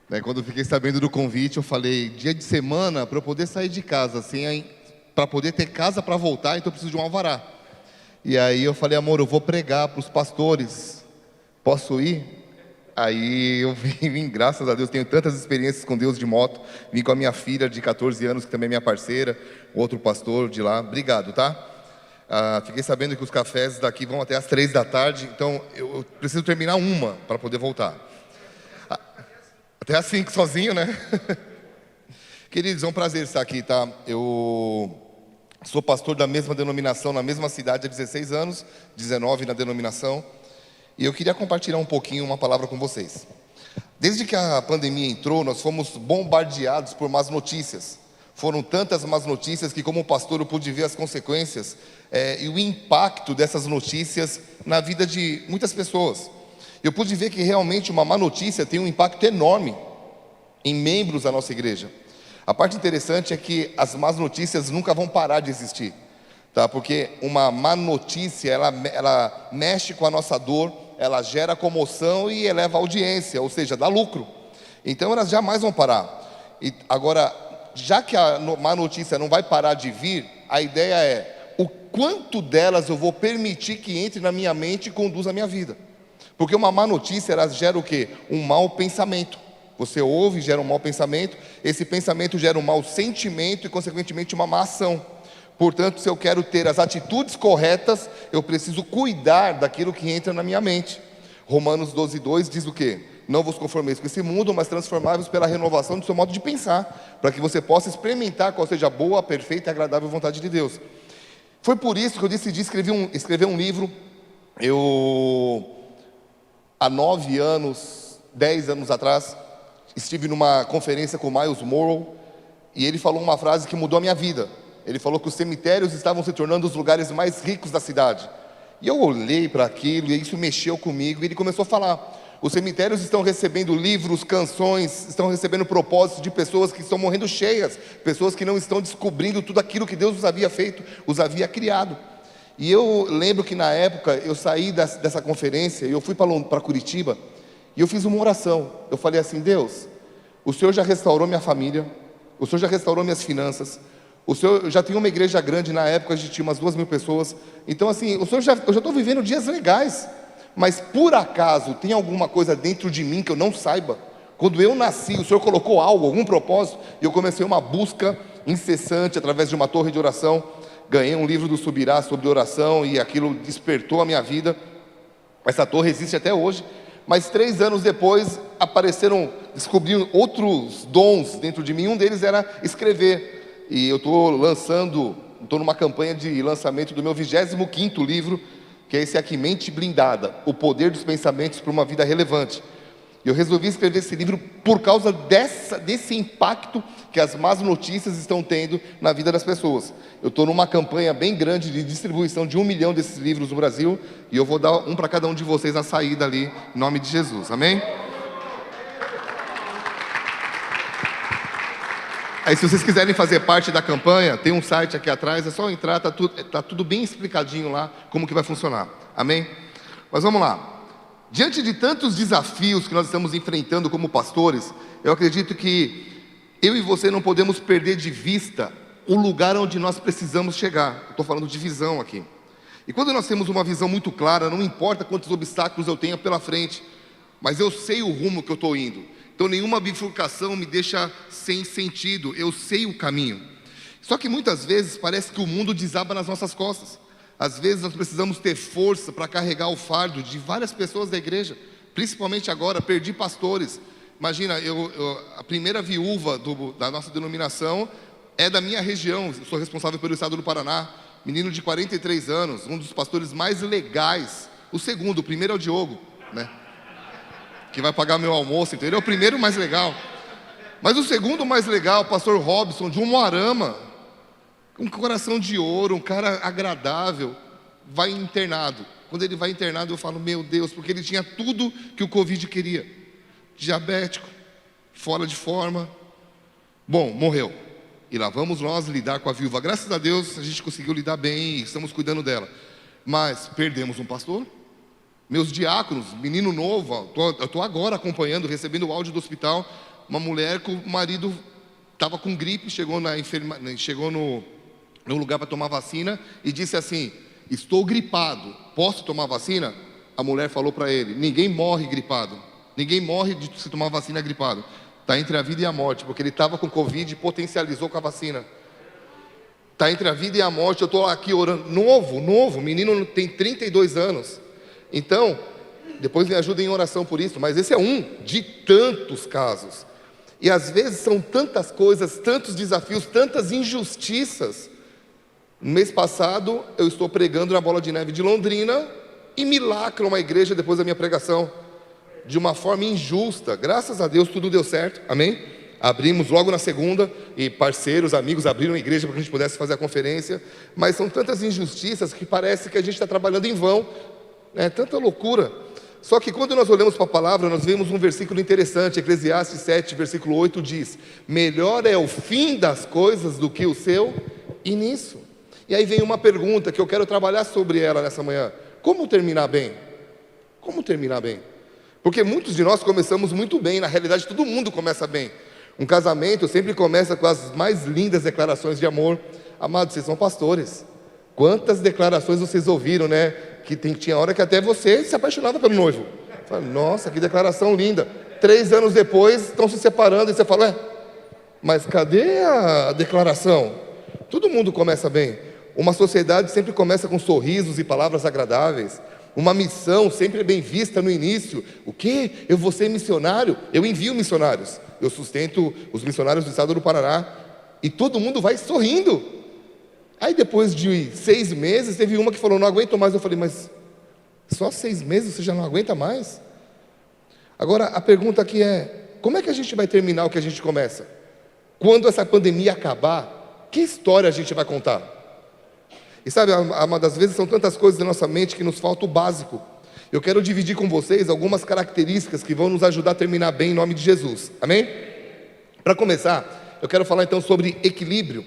Né, quando eu fiquei sabendo do convite, eu falei, dia de semana, para eu poder sair de casa, assim, para poder ter casa para voltar, então eu preciso de um alvará. E aí eu falei, amor, eu vou pregar para os pastores, posso ir? Aí eu vim, graças a Deus, tenho tantas experiências com Deus de moto. Vim com a minha filha de 14 anos, que também é minha parceira, outro pastor de lá. Obrigado, tá? Fiquei sabendo que os cafés daqui vão até às 3 da tarde, então eu preciso terminar uma para poder voltar. Até às 5 sozinho, né? Queridos, é um prazer estar aqui, tá? Eu sou pastor da mesma denominação, na mesma cidade há 16 anos, 19 na denominação. E eu queria compartilhar um pouquinho uma palavra com vocês. Desde que a pandemia entrou, nós fomos bombardeados por más notícias. Foram tantas más notícias que, como pastor, eu pude ver as consequências e o impacto dessas notícias na vida de muitas pessoas. Eu pude ver que realmente uma má notícia tem um impacto enorme em membros da nossa igreja. A parte interessante é que as más notícias nunca vão parar de existir, tá? Porque uma má notícia, ela mexe com a nossa dor, ela gera comoção e eleva a audiência, ou seja, dá lucro. Então elas jamais vão parar. E agora, já que a má notícia não vai parar de vir, a ideia é o quanto delas eu vou permitir que entre na minha mente e conduza a minha vida. Porque uma má notícia, ela gera o quê? Um mau pensamento. Você ouve, gera um mau pensamento, esse pensamento gera um mau sentimento e, consequentemente, uma má ação. Portanto, se eu quero ter as atitudes corretas, eu preciso cuidar daquilo que entra na minha mente. Romanos 12:2 diz o quê? Não vos conformeis com esse mundo, mas transformai-vos pela renovação do seu modo de pensar, para que você possa experimentar qual seja a boa, perfeita e agradável vontade de Deus. Foi por isso que eu decidi escrever um livro. Há 9 anos, 10 anos atrás, estive numa conferência com Miles Monroe, e ele falou uma frase que mudou a minha vida. Ele falou que os cemitérios estavam se tornando os lugares mais ricos da cidade. E eu olhei para aquilo, e isso mexeu comigo, e ele começou a falar: os cemitérios estão recebendo livros, canções, estão recebendo propósitos de pessoas que estão morrendo cheias, pessoas que não estão descobrindo tudo aquilo que Deus os havia feito, os havia criado. E eu lembro que na época, eu saí dessa conferência, e eu fui para Curitiba, e eu fiz uma oração. Eu falei assim: Deus, o Senhor já restaurou minha família, o Senhor já restaurou minhas finanças, o Senhor já tinha uma igreja grande, na época a gente tinha umas 2.000 pessoas. Então assim, eu já estou vivendo dias legais. Mas por acaso tem alguma coisa dentro de mim que eu não saiba? Quando eu nasci, o Senhor colocou algo, algum propósito, e eu comecei uma busca incessante através de uma torre de oração. Ganhei um livro do Subirá sobre oração, e aquilo despertou a minha vida. Essa torre existe até hoje. Mas 3 anos depois descobriram outros dons dentro de mim. Um deles era escrever. E eu estou numa campanha de lançamento do meu 25º livro, que é esse aqui, Mente Blindada, o poder dos pensamentos para uma vida relevante. E eu resolvi escrever esse livro por causa desse impacto que as más notícias estão tendo na vida das pessoas. Eu estou numa campanha bem grande de distribuição de 1 milhão desses livros no Brasil, e eu vou dar um para cada um de vocês na saída ali, em nome de Jesus, amém? Aí, se vocês quiserem fazer parte da campanha, tem um site aqui atrás, é só entrar, tá tudo bem explicadinho lá, como que vai funcionar, amém? Mas vamos lá. Diante de tantos desafios que nós estamos enfrentando como pastores, eu acredito que eu e você não podemos perder de vista o lugar onde nós precisamos chegar. Estou falando de visão aqui. E quando nós temos uma visão muito clara, não importa quantos obstáculos eu tenha pela frente, mas eu sei o rumo que eu estou indo. Então nenhuma bifurcação me deixa sem sentido, eu sei o caminho. Só que muitas vezes parece que o mundo desaba nas nossas costas. Às vezes nós precisamos ter força para carregar o fardo de várias pessoas da igreja. Principalmente agora, perdi pastores. Imagina, a primeira viúva da nossa denominação é da minha região. Eu sou responsável pelo estado do Paraná. Menino de 43 anos, um dos pastores mais legais. O primeiro é o Diogo, né? Que vai pagar meu almoço, então ele é o primeiro mais legal. Mas o segundo mais legal, o pastor Robson, de Umuarama, um coração de ouro, um cara agradável, vai internado. Quando ele vai internado, eu falo: meu Deus, porque ele tinha tudo que o Covid queria. Diabético, fora de forma. Bom, morreu. E lá vamos nós lidar com a viúva. Graças a Deus a gente conseguiu lidar bem, estamos cuidando dela. Mas perdemos um pastor. Meus diáconos, menino novo, eu estou agora acompanhando, recebendo o áudio do hospital. uma mulher que o marido estava com gripe, chegou no lugar para tomar vacina e disse assim: estou gripado, posso tomar vacina? A mulher falou para ele: ninguém morre gripado, ninguém morre de se tomar vacina gripado, está entre a vida e a morte, porque ele estava com Covid e potencializou com a vacina. Está entre a vida e a morte. Eu estou aqui orando, novo, menino tem 32 anos. Então, depois me ajudem em oração por isso, mas esse é um de tantos casos. E às vezes são tantas coisas, tantos desafios, tantas injustiças. No mês passado, eu estou pregando na Bola de Neve de Londrina e me lacram uma igreja depois da minha pregação, de uma forma injusta. Graças a Deus tudo deu certo, amém? Abrimos logo na segunda, e parceiros, amigos abriram a igreja para que a gente pudesse fazer a conferência. Mas são tantas injustiças que parece que a gente está trabalhando em vão, né? Tanta loucura. Só que quando nós olhamos para a palavra, nós vemos um versículo interessante. Eclesiastes 7, versículo 8 diz: melhor é o fim das coisas do que o seu início. E aí vem uma pergunta que eu quero trabalhar sobre ela nessa manhã: como terminar bem? Como terminar bem? Porque muitos de nós começamos muito bem. Na realidade, todo mundo começa bem. Um casamento sempre começa com as mais lindas declarações de amor. Amados, vocês são pastores. Quantas declarações vocês ouviram, né? Que tinha hora que até você se apaixonava pelo noivo. Fala, nossa, que declaração linda. 3 anos depois, estão se separando e você fala: mas cadê a declaração? Todo mundo começa bem. Uma sociedade sempre começa com sorrisos e palavras agradáveis. Uma missão sempre é bem vista no início. O quê? Eu vou ser missionário? Eu envio missionários. Eu sustento os missionários do estado do Paraná. E todo mundo vai sorrindo. Aí depois de 6 meses, teve uma que falou: não aguento mais. Eu falei: mas só 6 meses você já não aguenta mais? Agora a pergunta aqui é: como é que a gente vai terminar o que a gente começa? Quando essa pandemia acabar, que história a gente vai contar? E sabe, uma das vezes são tantas coisas na nossa mente que nos falta o básico. Eu quero dividir com vocês algumas características que vão nos ajudar a terminar bem em nome de Jesus, amém? Para começar, eu quero falar então sobre equilíbrio.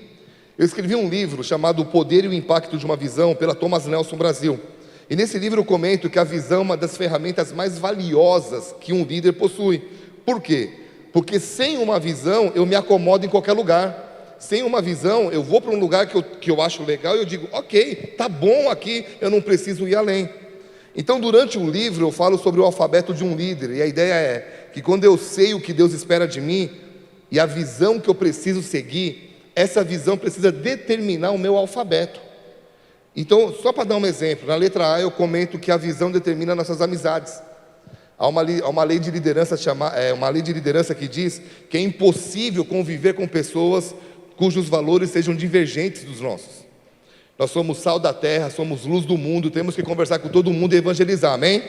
Eu escrevi um livro chamado O Poder e o Impacto de uma Visão, pela Thomas Nelson Brasil. E nesse livro eu comento que a visão é uma das ferramentas mais valiosas que um líder possui. Por quê? Porque sem uma visão eu me acomodo em qualquer lugar. Sem uma visão, eu vou para um lugar que eu acho legal e eu digo: ok, tá bom aqui, eu não preciso ir além. Então, durante o livro, eu falo sobre o alfabeto de um líder. E a ideia é que quando eu sei o que Deus espera de mim e a visão que eu preciso seguir, essa visão precisa determinar o meu alfabeto. Então, só para dar um exemplo, na letra A eu comento que a visão determina nossas amizades. Há uma lei de liderança uma lei de liderança que diz que é impossível conviver com pessoas cujos valores sejam divergentes dos nossos. Nós somos sal da terra, somos luz do mundo, temos que conversar com todo mundo e evangelizar, amém?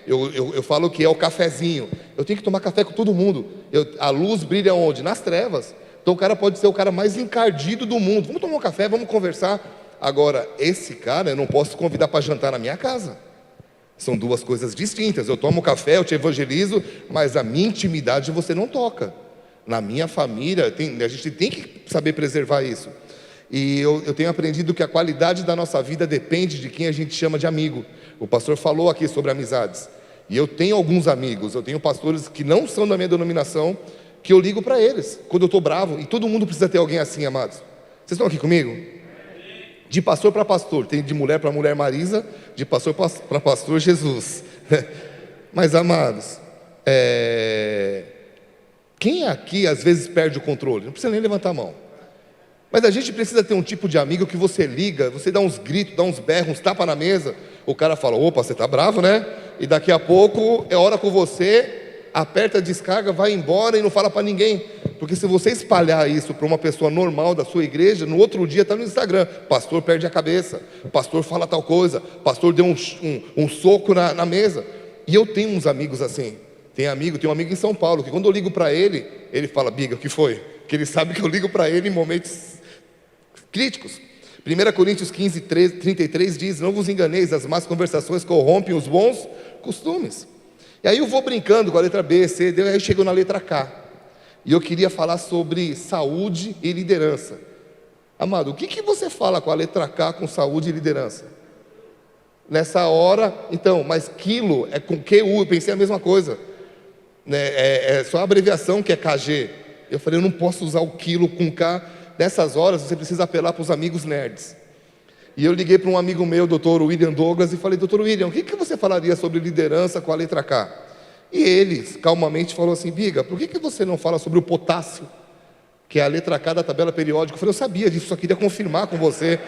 Eu falo que é o cafezinho. Eu tenho que tomar café com todo mundo. A luz brilha onde? Nas trevas. Então o cara pode ser o cara mais encardido do mundo. Vamos tomar um café, vamos conversar. Agora, esse cara eu não posso convidar para jantar na minha casa. São duas coisas distintas. Eu tomo café, eu te evangelizo, mas a minha intimidade você não toca. Na minha família, a gente tem que saber preservar isso. E eu tenho aprendido que a qualidade da nossa vida depende de quem a gente chama de amigo. O pastor falou aqui sobre amizades. E eu tenho alguns amigos, eu tenho pastores que não são da minha denominação, que eu ligo para eles quando eu estou bravo. E todo mundo precisa ter alguém assim, amados. Vocês estão aqui comigo? De pastor para pastor. Tem de mulher para mulher Marisa, de pastor para pastor Jesus. Mas, amados, quem aqui às vezes perde o controle? Não precisa nem levantar a mão. Mas a gente precisa ter um tipo de amigo que você liga, você dá uns gritos, dá uns berros, uns tapas na mesa. O cara fala: opa, você está bravo, né? E daqui a pouco é hora com você, aperta a descarga, vai embora e não fala para ninguém. Porque se você espalhar isso para uma pessoa normal da sua igreja, no outro dia está no Instagram: pastor perde a cabeça, pastor fala tal coisa, pastor deu um soco na mesa. E eu tenho uns amigos assim. Tem um amigo em São Paulo, que quando eu ligo para ele, ele fala: Biga, o que foi? Porque ele sabe que eu ligo para ele em momentos críticos. 1 Coríntios 15, 33 diz: não vos enganeis, as más conversações corrompem os bons costumes. E aí eu vou brincando com a letra B, C, D, aí eu chego na letra K. E eu queria falar sobre saúde e liderança. Amado, o que você fala com a letra K com saúde e liderança? Nessa hora, então, mas quilo é com QU, eu pensei a mesma coisa. né? É só a abreviação que é KG. Eu falei, eu não posso usar o quilo com K. Nessas horas você precisa apelar para os amigos nerds. E eu liguei para um amigo meu, Dr. William Douglas, e falei, Dr. William, o que você falaria sobre liderança com a letra K? E ele, calmamente, falou assim, Biga, por que você não fala sobre o potássio, que é a letra K da tabela periódica? Eu falei, eu sabia disso, só queria confirmar com você.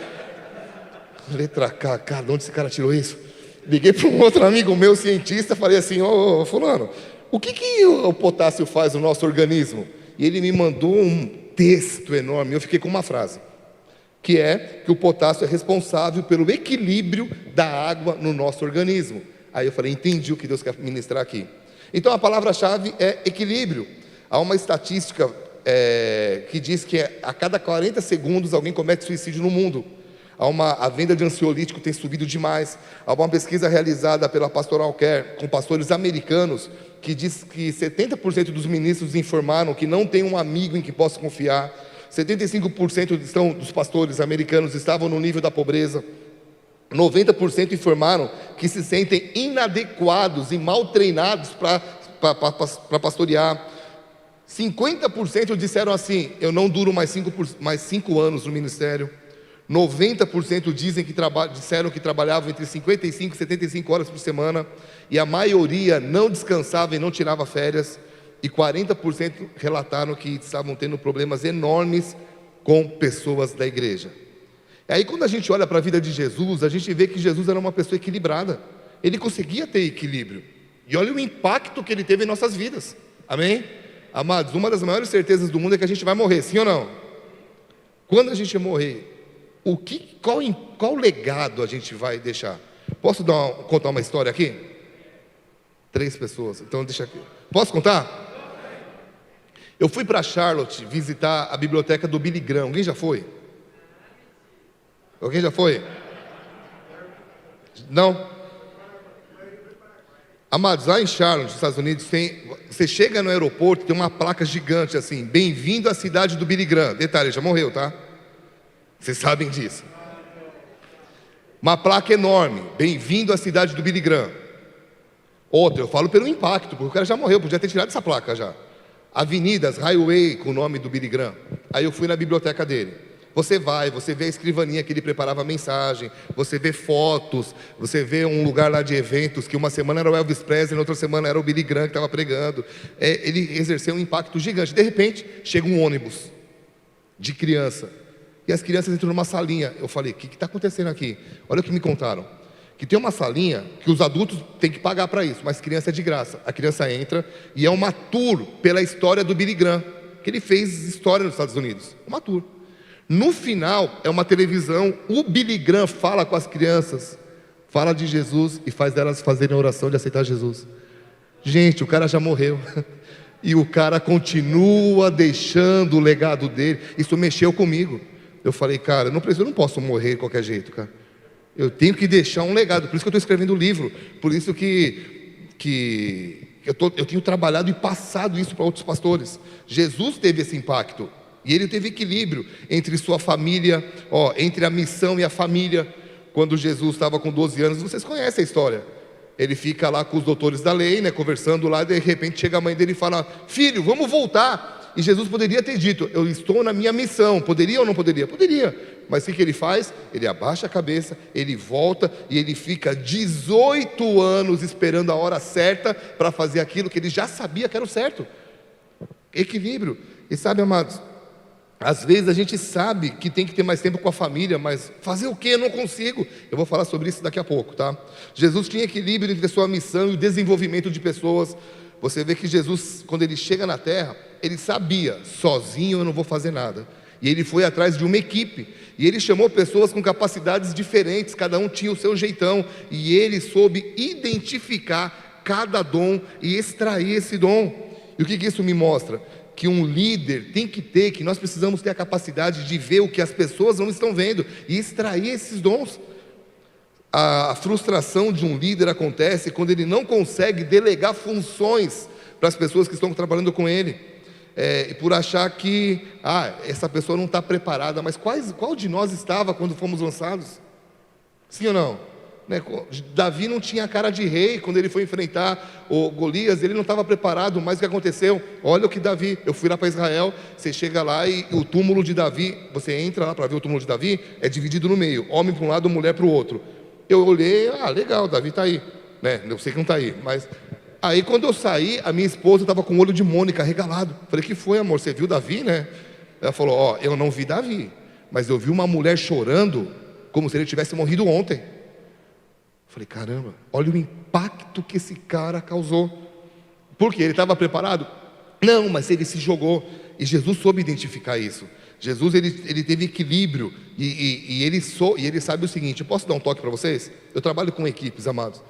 Letra K, cara, de onde esse cara tirou isso? Liguei para um outro amigo meu, cientista, falei assim, ô fulano, o que o potássio faz no nosso organismo? E ele me mandou um texto enorme, eu fiquei com uma frase, que é que o potássio é responsável pelo equilíbrio da água no nosso organismo. Aí eu falei, entendi o que Deus quer ministrar aqui. Então a palavra-chave é equilíbrio. Há uma estatística que diz que a cada 40 segundos alguém comete suicídio no mundo. A venda de ansiolítico tem subido demais. Há uma pesquisa realizada pela Pastoral Care com pastores americanos que diz que 70% dos ministros informaram que não tem um amigo em que possa confiar. 75% dos pastores americanos estavam no nível da pobreza. 90% informaram que se sentem inadequados e mal treinados para pastorear. 50% disseram assim, eu não duro mais 5 anos no ministério. 90% disseram que trabalhavam entre 55 e 75 horas por semana. E a maioria não descansava e não tirava férias. E 40% relataram que estavam tendo problemas enormes com pessoas da igreja. Aí quando a gente olha para a vida de Jesus, a gente vê que Jesus era uma pessoa equilibrada. Ele conseguia ter equilíbrio. E olha o impacto que ele teve em nossas vidas. Amém? Amados, uma das maiores certezas do mundo é que a gente vai morrer, sim ou não? Quando a gente morrer, qual legado a gente vai deixar? Posso contar uma história aqui? 3 pessoas, então deixa aqui. Posso contar? Eu fui para Charlotte visitar a biblioteca do Billy Graham. Alguém já foi? Alguém já foi? Não? Amados, lá em Charlotte, nos Estados Unidos, você chega no aeroporto, tem uma placa gigante assim, bem-vindo à cidade do Billy Graham. Detalhe, ele já morreu, tá? Vocês sabem disso. Uma placa enorme, bem-vindo à cidade do Billy Graham. Outra, eu falo pelo impacto, porque o cara já morreu, podia ter tirado essa placa já. Avenidas, highway, com o nome do Billy Graham. Aí eu fui na biblioteca dele. Você vê a escrivaninha que ele preparava a mensagem, você vê fotos, você vê um lugar lá de eventos, que uma semana era o Elvis Presley, na outra semana era o Billy Graham que estava pregando. Ele exerceu um impacto gigante. De repente, chega um ônibus de criança, e as crianças entram numa salinha. Eu falei, o que está acontecendo aqui? Olha o que me contaram. Que tem uma salinha que os adultos têm que pagar para isso, mas criança é de graça. A criança entra e é uma tour pela história do Billy Graham, que ele fez história nos Estados Unidos. Uma tour. No final, é uma televisão, o Billy Graham fala com as crianças, fala de Jesus e faz delas fazerem a oração de aceitar Jesus. Gente, o cara já morreu. E o cara continua deixando o legado dele. Isso mexeu comigo. Eu falei, cara, eu não posso morrer de qualquer jeito, cara. Eu tenho que deixar um legado. Por isso que eu estou escrevendo o livro. Por isso que eu tenho trabalhado e passado isso para outros pastores. Jesus teve esse impacto. E ele teve equilíbrio entre sua família, entre a missão e a família. Quando Jesus estava com 12 anos, vocês conhecem a história. Ele fica lá com os doutores da lei, né, conversando lá, de repente chega a mãe dele e fala, filho, vamos voltar. E Jesus poderia ter dito, eu estou na minha missão. Poderia ou não poderia? Poderia. Mas o que ele faz? Ele abaixa a cabeça, ele volta e ele fica 18 anos esperando a hora certa para fazer aquilo que ele já sabia que era o certo. Equilíbrio. E sabe, amados, às vezes a gente sabe que tem que ter mais tempo com a família, mas fazer o quê? Eu não consigo. Eu vou falar sobre isso daqui a pouco, tá? Jesus tinha equilíbrio entre a sua missão e o desenvolvimento de pessoas. Você vê que Jesus, quando ele chega na terra, ele sabia, sozinho eu não vou fazer nada. E ele foi atrás de uma equipe. E ele chamou pessoas com capacidades diferentes, cada um tinha o seu jeitão. E ele soube identificar cada dom e extrair esse dom. E o que isso me mostra? Que um líder tem que ter, que nós precisamos ter a capacidade de ver o que as pessoas não estão vendo e extrair esses dons. A frustração de um líder acontece quando ele não consegue delegar funções para as pessoas que estão trabalhando com ele, e por achar que essa pessoa não está preparada. Mas qual de nós estava quando fomos lançados? Sim ou não? né? Davi não tinha cara de rei quando ele foi enfrentar o Golias, ele não estava preparado, mas o que aconteceu? Olha o que Davi, eu fui lá para Israel, você chega lá e o túmulo de Davi, você entra lá para ver o túmulo de Davi, é dividido no meio, homem para um lado, mulher para o outro. Eu olhei, legal, Davi está aí, né? Eu sei que não está aí, mas aí quando eu saí, a minha esposa estava com o olho de Mônica regalado. Falei, que foi, amor, você viu Davi, né? Ela falou, eu não vi Davi, mas eu vi uma mulher chorando como se ele tivesse morrido ontem. Falei, caramba, olha o impacto que esse cara causou. Por quê? Ele estava preparado? Não, mas ele se jogou. E Jesus soube identificar isso. Jesus, ele teve equilíbrio. E ele sabe o seguinte, eu posso dar um toque para vocês? Eu trabalho com equipes, amados.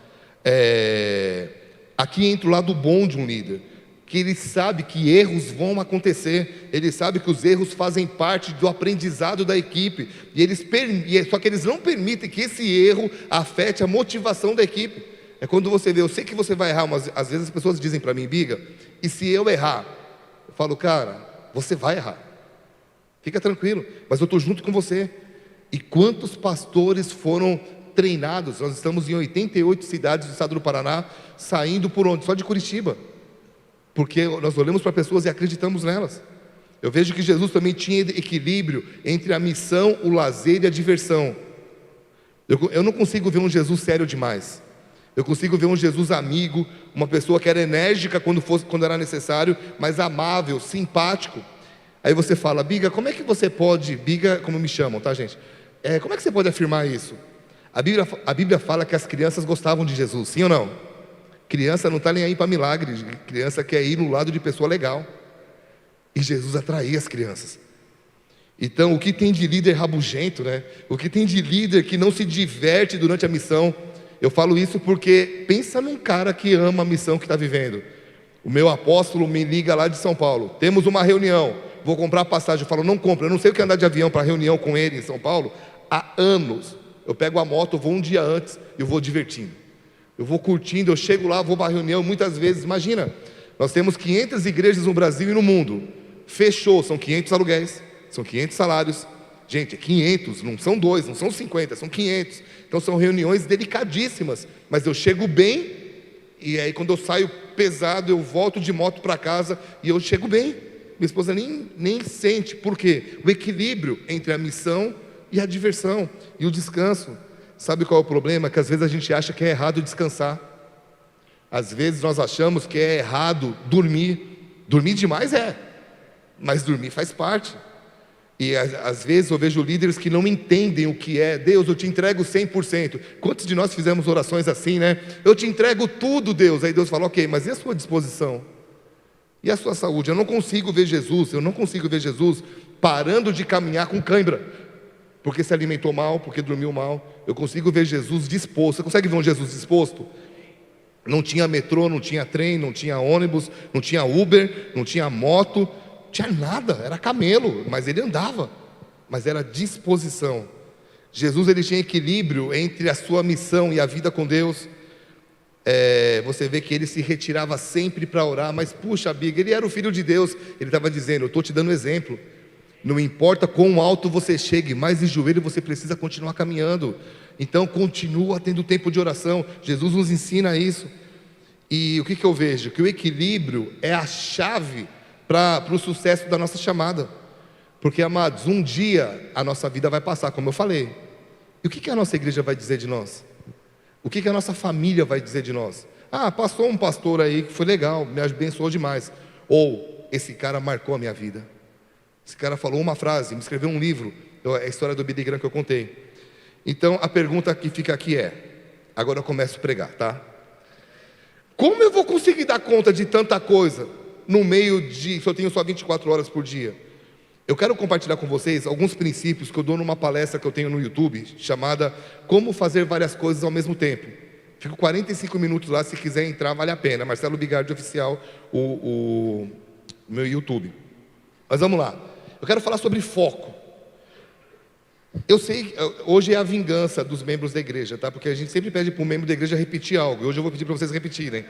Aqui entra o lado bom de um líder, que ele sabe que erros vão acontecer, ele sabe que os erros fazem parte do aprendizado da equipe, só que eles não permitem que esse erro afete a motivação da equipe. É quando você vê, eu sei que você vai errar, mas às vezes as pessoas dizem para mim, Biga, e se eu errar? Eu falo, cara, você vai errar, fica tranquilo, mas eu estou junto com você. E quantos pastores foram treinados? Nós estamos em 88 cidades do estado do Paraná, saindo por onde? Só de Curitiba. Porque nós olhamos para pessoas e acreditamos nelas. Eu vejo que Jesus também tinha equilíbrio entre a missão, o lazer e a diversão. Eu não consigo ver um Jesus sério demais. Eu consigo ver um Jesus amigo, uma pessoa que era enérgica quando era necessário, mas amável, simpático. Aí você fala, Biga, como é que você pode, Biga, como me chamam, tá, gente? Como é que você pode afirmar isso? A Bíblia fala que as crianças gostavam de Jesus, sim ou não? Criança não está nem aí para milagre, criança quer ir no lado de pessoa legal. E Jesus atraía as crianças. Então, o que tem de líder rabugento, né? O que tem de líder que não se diverte durante a missão? Eu falo isso porque pensa num cara que ama a missão que está vivendo. O meu apóstolo me liga lá de São Paulo, temos uma reunião, vou comprar passagem. Eu falo, não compra, eu não sei o que é andar de avião para reunião com ele em São Paulo há anos. Eu pego a moto, vou um dia antes e vou divertindo. Eu vou curtindo, eu chego lá, vou para a reunião, muitas vezes, imagina, nós temos 500 igrejas no Brasil e no mundo, fechou, são 500 aluguéis, são 500 salários, gente, é 500, não são 2, não são 50, são 500, então são reuniões delicadíssimas, mas eu chego bem, e aí quando eu saio pesado, eu volto de moto para casa, e eu chego bem, minha esposa nem sente, por quê? O equilíbrio entre a missão e a diversão, e o descanso. Sabe qual é o problema? Que às vezes a gente acha que é errado descansar. Às vezes nós achamos que é errado dormir. Dormir demais mas dormir faz parte. E às vezes eu vejo líderes que não entendem o que é. Deus, eu te entrego 100%. Quantos de nós fizemos orações assim, né? Eu te entrego tudo, Deus. Aí Deus fala, ok, mas e a sua disposição? E a sua saúde? Eu não consigo ver Jesus parando de caminhar com cãibra. Porque se alimentou mal, porque dormiu mal. Eu consigo ver Jesus disposto. Você consegue ver um Jesus disposto? Não tinha metrô, não tinha trem, não tinha ônibus, não tinha Uber, não tinha moto, não tinha nada, era camelo, mas ele andava. Mas era disposição. Jesus, ele tinha equilíbrio entre a sua missão e a vida com Deus. Você vê que ele se retirava sempre para orar, mas puxa, Biga, ele era o Filho de Deus. Ele estava dizendo, eu estou te dando exemplo. Não importa quão alto você chegue, mais de joelho você precisa continuar caminhando. Então continua tendo tempo de oração. Jesus nos ensina isso. E o que eu vejo? Que o equilíbrio é a chave para o sucesso da nossa chamada. Porque, amados, um dia a nossa vida vai passar, como eu falei. E o que a nossa igreja vai dizer de nós? O que a nossa família vai dizer de nós? Passou um pastor aí que foi legal, me abençoou demais. Ou, esse cara marcou a minha vida. Esse cara falou uma frase, me escreveu um livro, a história do Billy Graham que eu contei. Então a pergunta que fica aqui agora eu começo a pregar, tá? Como eu vou conseguir dar conta de tanta coisa no meio se eu tenho só 24 horas por dia? Eu quero compartilhar com vocês alguns princípios que eu dou numa palestra que eu tenho no YouTube, chamada Como Fazer Várias Coisas ao Mesmo Tempo. Fico 45 minutos lá, se quiser entrar vale a pena. Marcelo Bigardi Oficial, o meu YouTube. Mas vamos lá. Eu quero falar sobre foco. Eu sei, hoje é a vingança dos membros da igreja, tá? Porque a gente sempre pede para o membro da igreja repetir algo. Hoje eu vou pedir para vocês repetirem.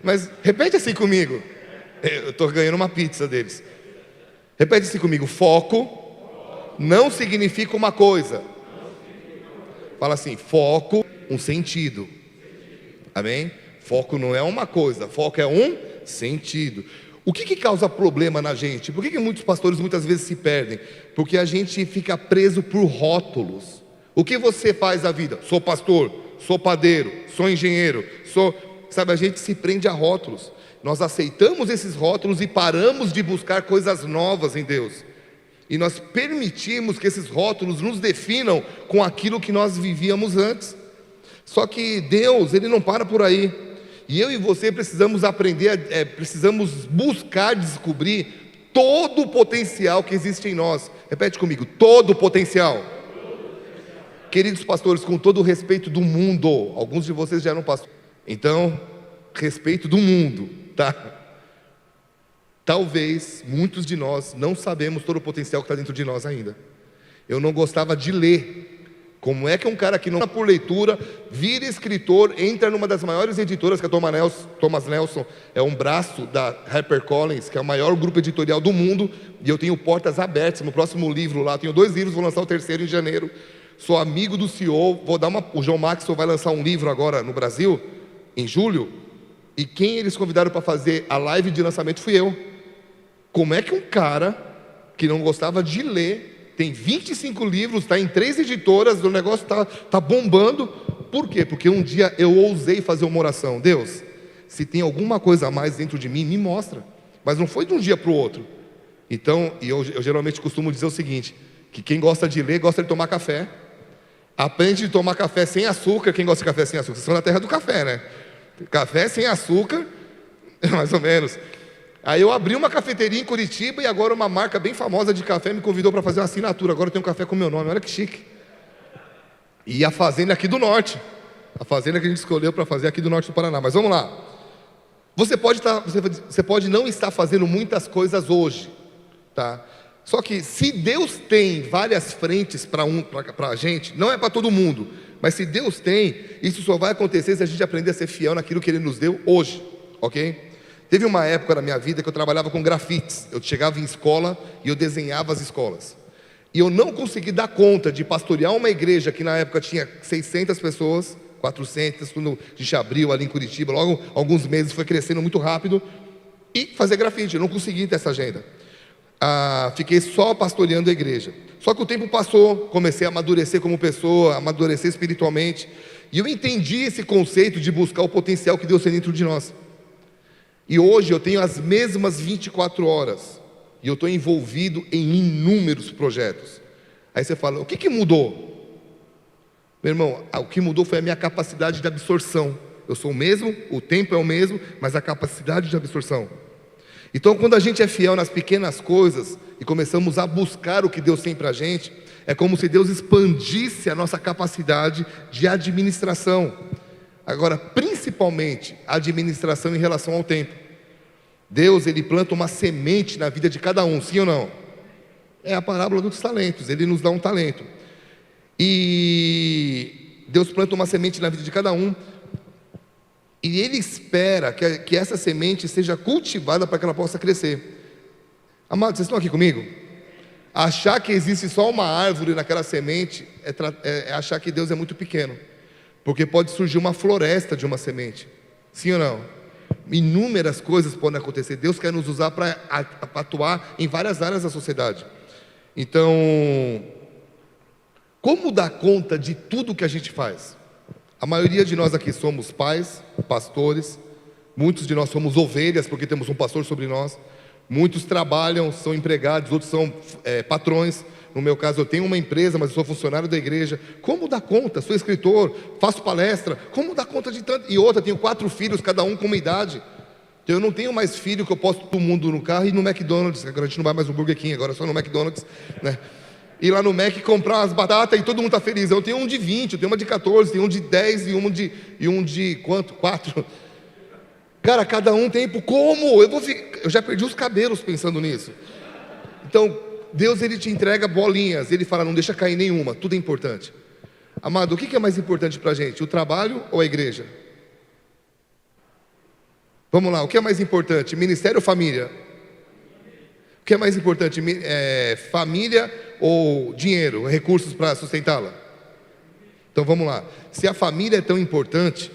Mas repete assim comigo. Eu estou ganhando uma pizza deles. Repete assim comigo. Foco não significa uma coisa. Fala assim: foco, um sentido. Amém? Foco não é uma coisa, foco é um sentido. O que causa problema na gente? Por que muitos pastores muitas vezes se perdem? Porque a gente fica preso por rótulos. O que você faz na vida? Sou pastor, sou padeiro, sou engenheiro, Sabe, a gente se prende a rótulos. Nós aceitamos esses rótulos e paramos de buscar coisas novas em Deus. E nós permitimos que esses rótulos nos definam com aquilo que nós vivíamos antes. Só que Deus, Ele não para por aí. E eu e você precisamos aprender, precisamos buscar descobrir todo o potencial que existe em nós. Repete comigo: todo o potencial. Queridos pastores, com todo o respeito do mundo, alguns de vocês já eram pastores, então, respeito do mundo, tá? Talvez muitos de nós não sabemos todo o potencial que está dentro de nós ainda. Eu não gostava de ler. Como é que um cara que não por leitura vira escritor, entra numa das maiores editoras, que é a Thomas Nelson, é um braço da HarperCollins, que é o maior grupo editorial do mundo, e eu tenho portas abertas. No próximo livro lá, tenho 2 livros, vou lançar o 3º em janeiro. Sou amigo do CEO, o John Maxwell vai lançar um livro agora no Brasil, em julho, e quem eles convidaram para fazer a live de lançamento fui eu. Como é que um cara que não gostava de ler tem 25 livros, está em 3 editoras, o negócio está bombando? Por quê? Porque um dia eu ousei fazer uma oração: Deus, se tem alguma coisa a mais dentro de mim, me mostra. Mas não foi de um dia para o outro. Então, eu geralmente costumo dizer o seguinte, que quem gosta de ler, gosta de tomar café. Aprende a tomar café sem açúcar. Quem gosta de café sem açúcar? Vocês são na terra do café, né? Café sem açúcar, mais ou menos. Aí eu abri uma cafeteria em Curitiba e agora uma marca bem famosa de café me convidou para fazer uma assinatura. Agora eu tenho um café com meu nome, olha que chique. E a fazenda aqui do norte. A fazenda que a gente escolheu para fazer aqui do norte do Paraná. Mas vamos lá. Você pode não estar fazendo muitas coisas hoje, tá? Só que se Deus tem várias frentes para a gente, não é para todo mundo, mas se Deus tem, isso só vai acontecer se a gente aprender a ser fiel naquilo que Ele nos deu hoje, ok? Teve uma época na minha vida que eu trabalhava com grafites. Eu chegava em escola e eu desenhava as escolas. E eu não consegui dar conta de pastorear uma igreja que na época tinha 600 pessoas, 400, quando a gente abriu ali em Curitiba, logo alguns meses foi crescendo muito rápido, e fazer grafite. Eu não consegui ter essa agenda. Fiquei só pastoreando a igreja. Só que o tempo passou, comecei a amadurecer como pessoa, amadurecer espiritualmente, e eu entendi esse conceito de buscar o potencial que Deus tem dentro de nós. E hoje eu tenho as mesmas 24 horas, e eu estou envolvido em inúmeros projetos. Aí você fala: o que mudou? Meu irmão, o que mudou foi a minha capacidade de absorção. Eu sou o mesmo, o tempo é o mesmo, mas a capacidade de absorção. Então, quando a gente é fiel nas pequenas coisas e começamos a buscar o que Deus tem para a gente, é como se Deus expandisse a nossa capacidade de administração. Agora, principalmente, a administração em relação ao tempo. Deus, Ele planta uma semente na vida de cada um, sim ou não? É a parábola dos talentos, Ele nos dá um talento. E Deus planta uma semente na vida de cada um, e Ele espera que essa semente seja cultivada para que ela possa crescer. Amados, vocês estão aqui comigo? Achar que existe só uma árvore naquela semente é achar que Deus é muito pequeno. Porque pode surgir uma floresta de uma semente. Sim ou não? Inúmeras coisas podem acontecer. Deus quer nos usar para atuar em várias áreas da sociedade. Então, como dar conta de tudo que a gente faz? A maioria de nós aqui somos pais, pastores. Muitos de nós somos ovelhas, porque temos um pastor sobre nós. Muitos trabalham, são empregados, outros são patrões. No meu caso, eu tenho uma empresa, mas eu sou funcionário da igreja. Como dar conta? Sou escritor, faço palestra. Como dar conta de tanto? E outra, tenho 4 filhos, cada um com uma idade. Então, eu não tenho mais filho que eu posso todo mundo no carro e no McDonald's. Agora a gente não vai mais no Burger King, agora é só no McDonald's, né? Ir lá no Mac comprar umas batatas e todo mundo está feliz. Eu tenho um de 20, eu tenho uma de 14, tenho um de 10 e um de quanto? 4. Cara, cada um tem. Como? Eu já perdi os cabelos pensando nisso. Então, Deus, Ele te entrega bolinhas. Ele fala: não deixa cair nenhuma, tudo é importante. Amado, o que é mais importante para a gente? O trabalho ou a igreja? Vamos lá, o que é mais importante? Ministério ou família? O que é mais importante? Família ou dinheiro, recursos para sustentá-la? Então vamos lá. Se a família é tão importante,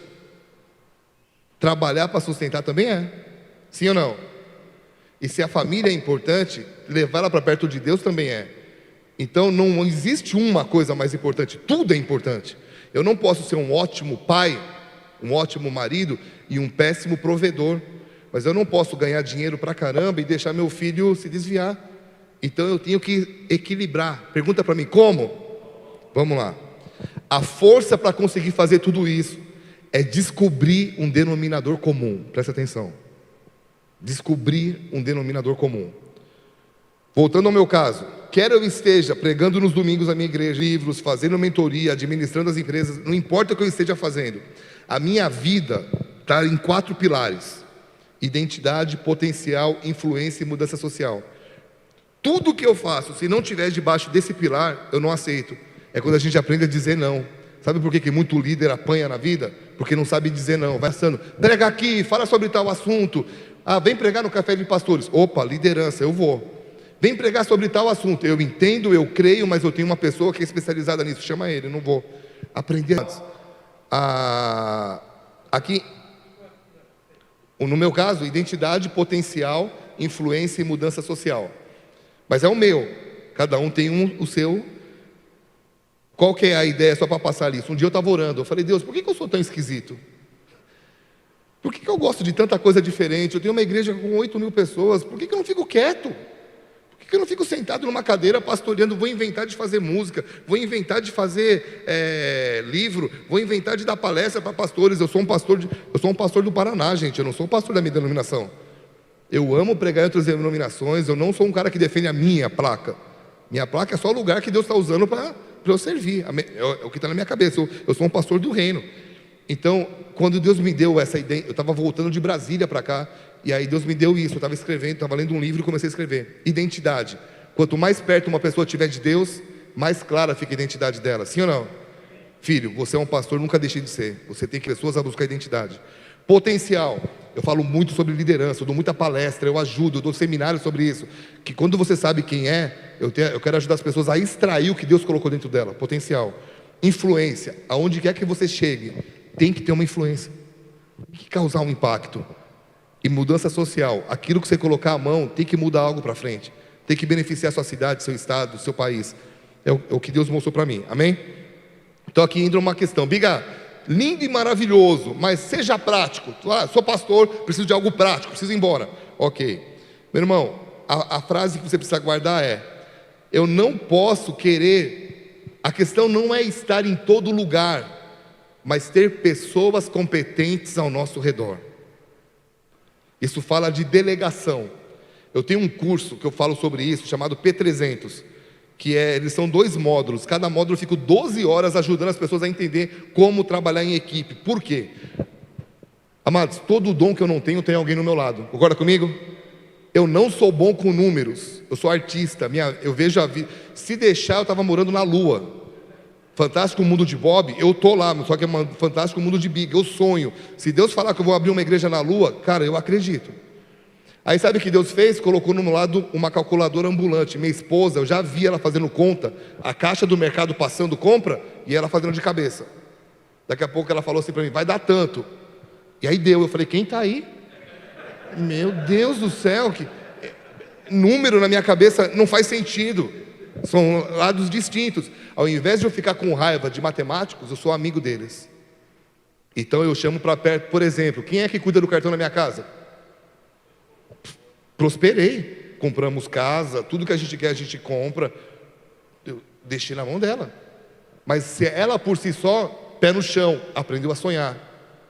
trabalhar para sustentar também é. Sim ou não? E se a família é importante, levar ela para perto de Deus também é. Então não existe uma coisa mais importante, tudo é importante. Eu não posso ser um ótimo pai, um ótimo marido e um péssimo provedor, mas eu não posso ganhar dinheiro pra caramba e deixar meu filho se desviar. Então eu tenho que equilibrar. Pergunta para mim, como? Vamos lá. A força para conseguir fazer tudo isso é descobrir um denominador comum. Presta atenção. Descobrir um denominador comum. Voltando ao meu caso, quer eu esteja pregando nos domingos na minha igreja, livros, fazendo mentoria, administrando as empresas, não importa o que eu esteja fazendo, a minha vida está em 4 pilares: identidade, potencial, influência e mudança social. Tudo que eu faço, se não estiver debaixo desse pilar, eu não aceito. É quando a gente aprende a dizer não. Sabe por que muito líder apanha na vida? Porque não sabe dizer não. Vai passando, prega aqui, fala sobre tal assunto. Ah, vem pregar no café de pastores. Opa, liderança, eu vou. Vem pregar sobre tal assunto. Eu entendo, eu creio, mas eu tenho uma pessoa que é especializada nisso. Chama ele, eu não vou. Aprender antes. Aqui, no meu caso, identidade, potencial, influência e mudança social. Mas é o meu. Cada um tem o seu. Qual que é a ideia, só para passar isso? Um dia eu estava orando, eu falei, Deus, por que eu sou tão esquisito? Por que eu gosto de tanta coisa diferente? Eu tenho uma igreja com 8.000 pessoas, por que eu não fico quieto? Por que eu não fico sentado numa cadeira pastoreando? Vou inventar de fazer música, vou inventar de fazer livro, vou inventar de dar palestra para pastores. Eu sou um pastor do Paraná, gente, eu não sou um pastor da minha denominação. Eu amo pregar em outras denominações, eu não sou um cara que defende a minha placa. Minha placa é só o lugar que Deus está usando para eu servir, é o que está na minha cabeça. Eu sou um pastor do reino. Então, quando Deus me deu essa ideia, eu estava voltando de Brasília para cá, e aí Deus me deu isso, eu estava escrevendo, estava lendo um livro e comecei a escrever. Identidade. Quanto mais perto uma pessoa estiver de Deus, mais clara fica a identidade dela. Sim ou não? Filho, você é um pastor, nunca deixe de ser. Você tem que pessoas a buscar identidade. Potencial. Eu falo muito sobre liderança, eu dou muita palestra, eu ajudo, eu dou seminário sobre isso. Que quando você sabe quem é, eu quero ajudar as pessoas a extrair o que Deus colocou dentro dela. Potencial. Influência. Aonde quer que você chegue, tem que ter uma influência. Tem que causar um impacto. E mudança social. Aquilo que você colocar a mão, tem que mudar algo para frente. Tem que beneficiar a sua cidade, seu estado, seu país. É o que Deus mostrou para mim. Amém? Então aqui entra uma questão. Biga, lindo e maravilhoso, mas seja prático. Sou pastor, preciso de algo prático, preciso ir embora. Ok. Meu irmão, a frase que você precisa guardar é: eu não posso querer. A questão não é estar em todo lugar, mas ter pessoas competentes ao nosso redor. Isso fala de delegação. Eu tenho um curso que eu falo sobre isso, chamado P300, que eles são 2 módulos. Cada módulo eu fico 12 horas ajudando as pessoas a entender como trabalhar em equipe. Por quê? Amados, todo dom que eu não tenho, tem alguém no meu lado. Concorda comigo? Eu não sou bom com números. Eu sou artista. Eu vejo a vida. Se deixar, eu estava morando na Lua. Fantástico Mundo de Bob, eu tô lá, só que é um Fantástico Mundo de Big, eu sonho. Se Deus falar que eu vou abrir uma igreja na Lua, cara, eu acredito. Aí sabe o que Deus fez? Colocou no meu lado uma calculadora ambulante. Minha esposa, eu já vi ela fazendo conta, a caixa do mercado passando compra, e ela fazendo de cabeça. Daqui a pouco ela falou assim para mim, vai dar tanto. E aí deu, eu falei, quem está aí? Meu Deus do céu, que número na minha cabeça não faz sentido. São lados distintos. Ao invés de eu ficar com raiva de matemáticos, eu sou amigo deles. Então eu chamo para perto, por exemplo, quem é que cuida do cartão na minha casa? Prosperei. Compramos casa, tudo que a gente quer a gente compra. Eu deixei na mão dela. Mas se ela por si só, pé no chão, aprendeu a sonhar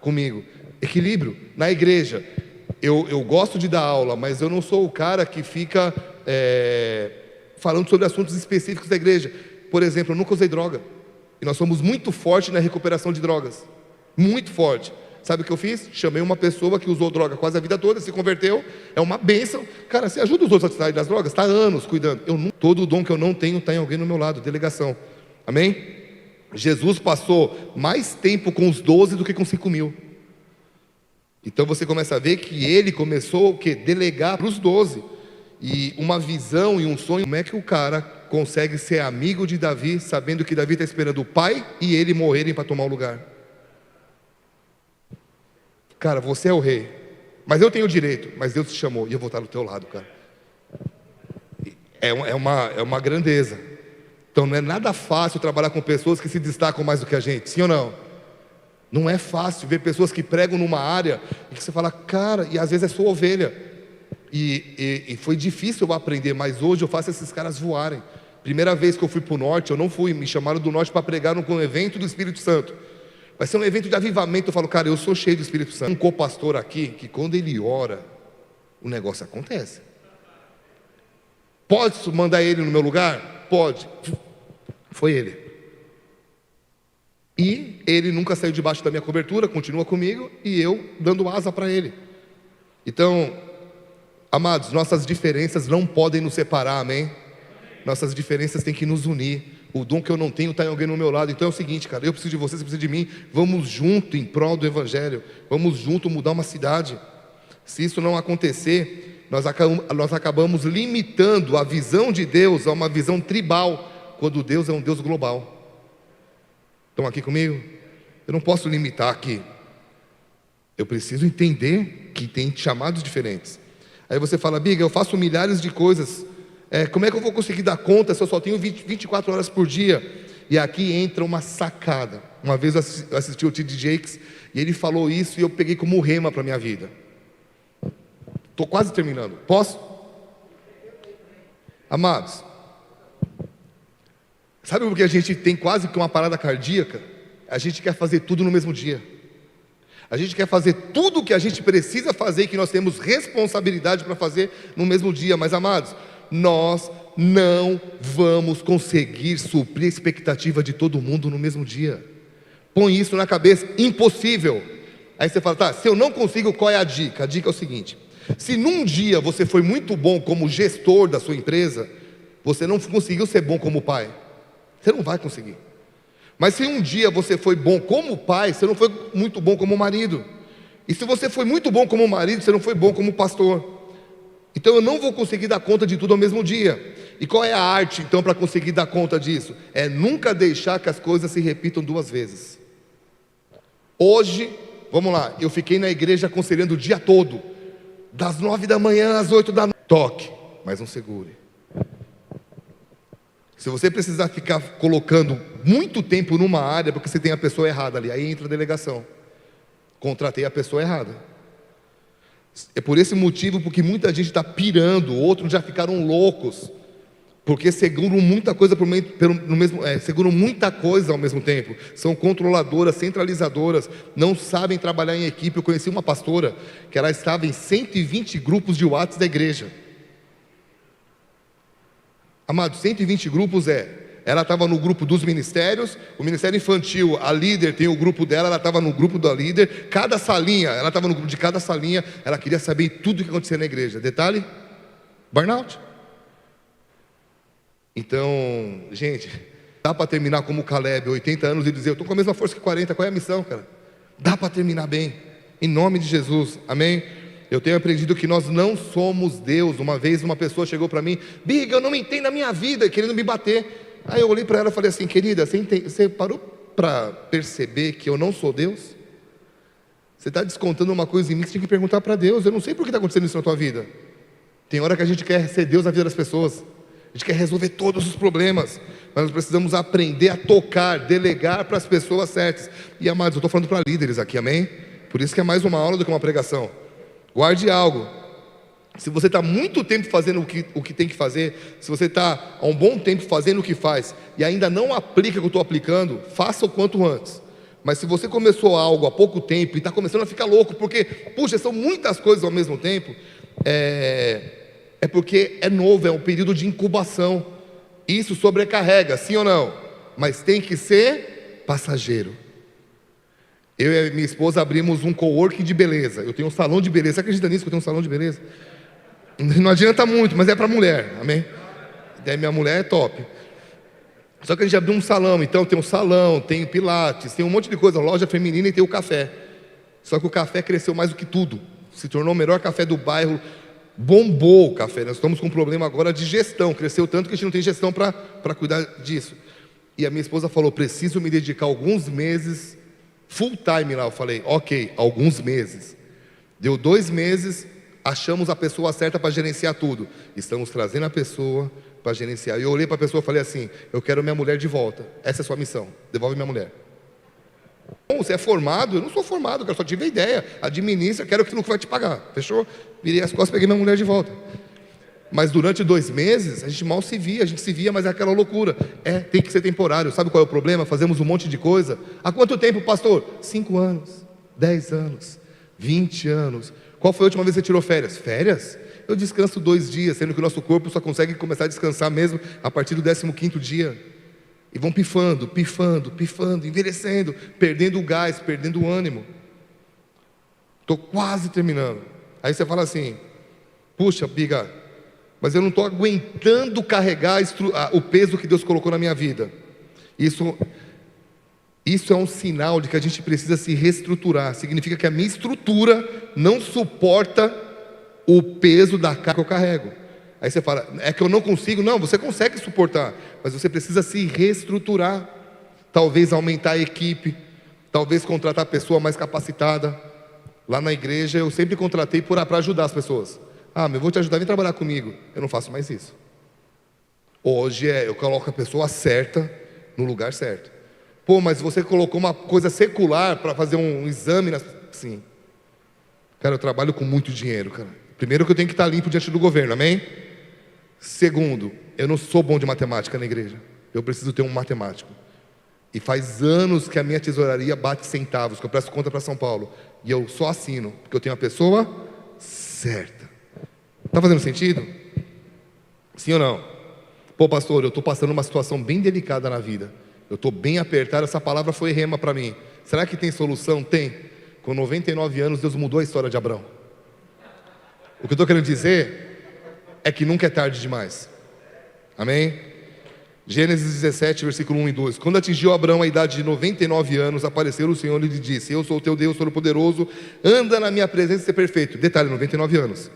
comigo. Equilíbrio. Na igreja, eu gosto de dar aula, mas eu não sou o cara que fica falando sobre assuntos específicos da igreja. Por exemplo, eu nunca usei droga. E nós somos muito fortes na recuperação de drogas. Muito forte. Sabe o que eu fiz? Chamei uma pessoa que usou droga quase a vida toda, se converteu. É uma bênção. Cara, você ajuda os outros a sair das drogas? Está há anos cuidando. Todo o dom que eu não tenho está em alguém no meu lado. Delegação. Amém? Jesus passou mais tempo com os 12 do que com 5.000. Então você começa a ver que ele começou o quê? Delegar para os 12. E uma visão e um sonho. Como é que o cara consegue ser amigo de Davi, sabendo que Davi está esperando o pai e ele morrerem para tomar o lugar? Cara, você é o rei, mas eu tenho o direito, mas Deus te chamou e eu vou estar do teu lado, cara. É uma grandeza. Então não é nada fácil trabalhar com pessoas que se destacam mais do que a gente, sim ou não? Não é fácil ver pessoas que pregam numa área e que você fala, cara, e às vezes é sua ovelha. E foi difícil eu aprender, mas hoje eu faço esses caras voarem. Primeira vez que eu fui para o norte, eu não fui, me chamaram do norte para pregar num evento do Espírito Santo. Vai ser um evento de avivamento. Eu falo, cara, eu sou cheio do Espírito Santo. Um copastor aqui, que quando ele ora, o negócio acontece. Posso mandar ele no meu lugar? Pode. Foi ele. E ele nunca saiu debaixo da minha cobertura, continua comigo, e eu dando asa para ele. Então, amados, nossas diferenças não podem nos separar, amém? Nossas diferenças têm que nos unir. O dom que eu não tenho está em alguém no meu lado. Então é o seguinte, cara, eu preciso de você, você precisa de mim. Vamos junto em prol do Evangelho. Vamos junto mudar uma cidade. Se isso não acontecer, nós acabamos limitando a visão de Deus a uma visão tribal, quando Deus é um Deus global. Estão aqui comigo? Eu não posso limitar aqui. Eu preciso entender que tem chamados diferentes. Aí você fala, Biga, eu faço milhares de coisas. Como é que eu vou conseguir dar conta se eu só tenho 24 horas por dia? E aqui entra uma sacada. Uma vez eu assisti o T.D. Jakes e ele falou isso e eu peguei como rema para a minha vida. Estou quase terminando. Posso? Amados, sabe por que a gente tem quase que uma parada cardíaca? A gente quer fazer tudo no mesmo dia. A gente quer fazer tudo o que a gente precisa fazer e que nós temos responsabilidade para fazer no mesmo dia. Mas, amados, nós não vamos conseguir suprir a expectativa de todo mundo no mesmo dia. Põe isso na cabeça, impossível. Aí você fala, tá, se eu não consigo, qual é a dica? A dica é o seguinte: se num dia você foi muito bom como gestor da sua empresa, você não conseguiu ser bom como pai. Você não vai conseguir. Mas se um dia você foi bom como pai, você não foi muito bom como marido. E se você foi muito bom como marido, você não foi bom como pastor. Então eu não vou conseguir dar conta de tudo ao mesmo dia. E qual é a arte então para conseguir dar conta disso? É nunca deixar que as coisas se repitam duas vezes. Hoje, vamos lá, eu fiquei na igreja aconselhando o dia todo, das 9 da manhã às 8 da noite. Toque, mas não segure. Se você precisar ficar colocando muito tempo numa área, porque você tem a pessoa errada ali, aí entra a delegação. Contratei a pessoa errada. É por esse motivo porque muita gente está pirando, outros já ficaram loucos, porque seguram muita coisa seguram muita coisa ao mesmo tempo. São controladoras, centralizadoras, não sabem trabalhar em equipe. Eu conheci uma pastora que ela estava em 120 grupos de WhatsApp da igreja. Amados, 120 grupos ela estava no grupo dos ministérios, o ministério infantil, a líder tem o grupo dela, ela estava no grupo da líder, cada salinha, ela estava no grupo de cada salinha, ela queria saber tudo o que acontecia na igreja. Detalhe, burnout. Então, gente, dá para terminar como o Caleb, 80 anos, e dizer, eu estou com a mesma força que 40, qual é a missão, cara? Dá para terminar bem, em nome de Jesus, amém? Eu tenho aprendido que nós não somos Deus. Uma vez uma pessoa chegou para mim, Biga, eu não me entendo a minha vida, querendo me bater. Aí eu olhei para ela e falei assim, querida, você parou para perceber que eu não sou Deus? Você está descontando uma coisa em mim que você tem que perguntar para Deus. Eu não sei por que está acontecendo isso na tua vida. Tem hora que a gente quer ser Deus na vida das pessoas, a gente quer resolver todos os problemas, mas nós precisamos aprender a tocar, delegar para as pessoas certas. E amados, eu estou falando para líderes aqui, amém? Por isso que é mais uma aula do que uma pregação. Guarde algo. Se você está muito tempo fazendo o que tem que fazer, se você está há um bom tempo fazendo o que faz e ainda não aplica o que eu estou aplicando, faça o quanto antes. Mas se você começou algo há pouco tempo e está começando a ficar louco, porque, puxa, são muitas coisas ao mesmo tempo, é porque é novo, é um período de incubação. Isso sobrecarrega, sim ou não? Mas tem que ser passageiro. Eu e minha esposa abrimos um coworking de beleza. Eu tenho um salão de beleza. Você acredita nisso que eu tenho um salão de beleza? Não adianta muito, mas é para mulher, amém? Daí minha mulher é top. Só que a gente abriu um salão, então tem um salão, tem pilates, tem um monte de coisa, loja feminina e tem o café. Só que o café cresceu mais do que tudo. Se tornou o melhor café do bairro. Bombou o café. Nós estamos com um problema agora de gestão. Cresceu tanto que a gente não tem gestão para cuidar disso. E a minha esposa falou, preciso me dedicar alguns meses, full time lá. Eu falei, ok, alguns meses. Deu 2 meses, achamos a pessoa certa para gerenciar tudo. Estamos trazendo a pessoa para gerenciar. Eu olhei para a pessoa e falei assim, eu quero minha mulher de volta. Essa é a sua missão, devolve minha mulher. Bom, você é formado? Eu não sou formado, eu só tive a ideia. Administra, quero aquilo que vai te pagar. Fechou? Virei as costas e peguei minha mulher de volta. Mas durante 2 meses, a gente mal se via. A gente se via, mas é aquela loucura. Tem que ser temporário. Sabe qual é o problema? Fazemos um monte de coisa. Há quanto tempo, pastor? 5 anos, 10 anos, 20 anos. Qual foi a última vez que você tirou férias? Férias? Eu descanso 2 dias, sendo que o nosso corpo só consegue começar a descansar mesmo a partir do 15º dia. E vão pifando, envelhecendo, perdendo o gás, perdendo o ânimo. Estou quase terminando. Aí você fala assim, puxa, Biga, mas eu não estou aguentando carregar o peso que Deus colocou na minha vida. Isso é um sinal de que a gente precisa se reestruturar. Significa que a minha estrutura não suporta o peso da carga que eu carrego. Aí você fala, é que eu não consigo. Não, você consegue suportar, mas você precisa se reestruturar. Talvez aumentar a equipe, talvez contratar pessoa mais capacitada. Lá na igreja eu sempre contratei para ajudar as pessoas. Eu vou te ajudar, vem trabalhar comigo. Eu não faço mais isso. Hoje eu coloco a pessoa certa no lugar certo. Pô, mas você colocou uma coisa secular para fazer um exame. Sim. Cara, eu trabalho com muito dinheiro, cara. Primeiro que eu tenho que estar limpo diante do governo, amém? Segundo, eu não sou bom de matemática na igreja. Eu preciso ter um matemático. E faz anos que a minha tesouraria bate centavos, que eu presto conta para São Paulo. E eu só assino, porque eu tenho a pessoa certa. Está fazendo sentido? Sim ou não? Pô, pastor, eu estou passando uma situação bem delicada na vida. Eu estou bem apertado, essa palavra foi rema para mim. Será que tem solução? Tem. Com 99 anos, Deus mudou a história de Abraão. O que eu estou querendo dizer é que nunca é tarde demais. Amém? Gênesis 17, versículo 1 e 2. Quando atingiu Abraão a idade de 99 anos, apareceu o Senhor e lhe disse, eu sou o teu Deus Todo-Poderoso, anda na minha presença e ser perfeito. Detalhe, 99 anos.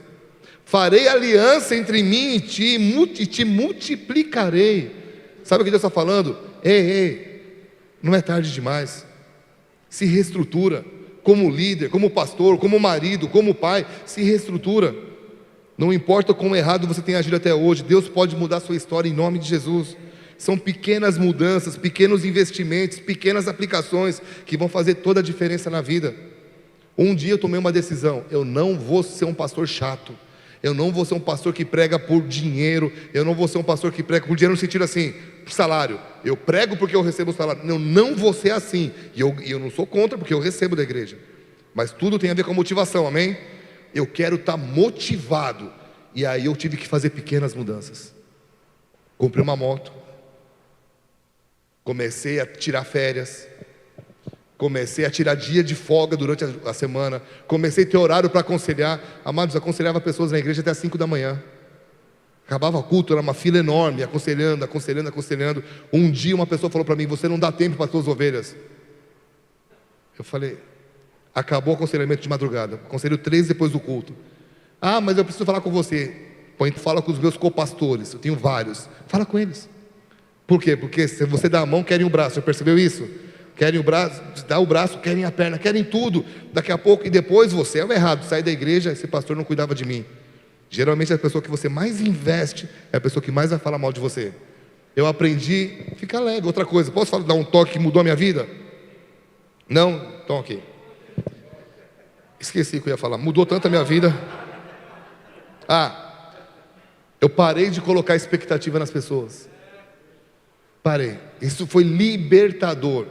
Farei aliança entre mim e ti, e te multiplicarei. Sabe o que Deus está falando? Ei, não é tarde demais. Se reestrutura. Como líder, como pastor, como marido, como pai, se reestrutura. Não importa como errado você tenha agido até hoje, Deus pode mudar a sua história em nome de Jesus. São pequenas mudanças, pequenos investimentos, pequenas aplicações que vão fazer toda a diferença na vida. Um dia eu tomei uma decisão, eu não vou ser um pastor chato. Eu não vou ser um pastor que prega por dinheiro. Eu não vou ser um pastor que prega por dinheiro no sentido assim, salário. Eu prego porque eu recebo salário. Eu não vou ser assim. E eu não sou contra porque eu recebo da igreja. Mas tudo tem a ver com a motivação, amém? Eu quero estar motivado. E aí eu tive que fazer pequenas mudanças. Comprei uma moto. Comecei a tirar férias. Comecei a tirar dia de folga durante a semana. Comecei a ter horário para aconselhar. Amados, aconselhava pessoas na igreja até as 5 da manhã. Acabava o culto, era uma fila enorme, aconselhando. Um dia uma pessoa falou para mim, você não dá tempo para as suas ovelhas. Eu falei, acabou o aconselhamento de madrugada. Aconselho 3 depois do culto. Mas eu preciso falar com você. Fala com os meus copastores, eu tenho vários. Fala com eles. Por quê? Porque se você dá a mão, querem o braço. Você percebeu isso? Querem o braço, dá o braço, querem a perna, querem tudo. Daqui a pouco, e depois você é o errado. Sai da igreja, esse pastor não cuidava de mim. Geralmente a pessoa que você mais investe é a pessoa que mais vai falar mal de você. Eu aprendi, fica leve. Outra coisa, posso dar um toque que mudou a minha vida? Não? Então ok. Esqueci o que eu ia falar, mudou tanto a minha vida. Eu parei de colocar expectativa nas pessoas. Parei. Isso foi libertador.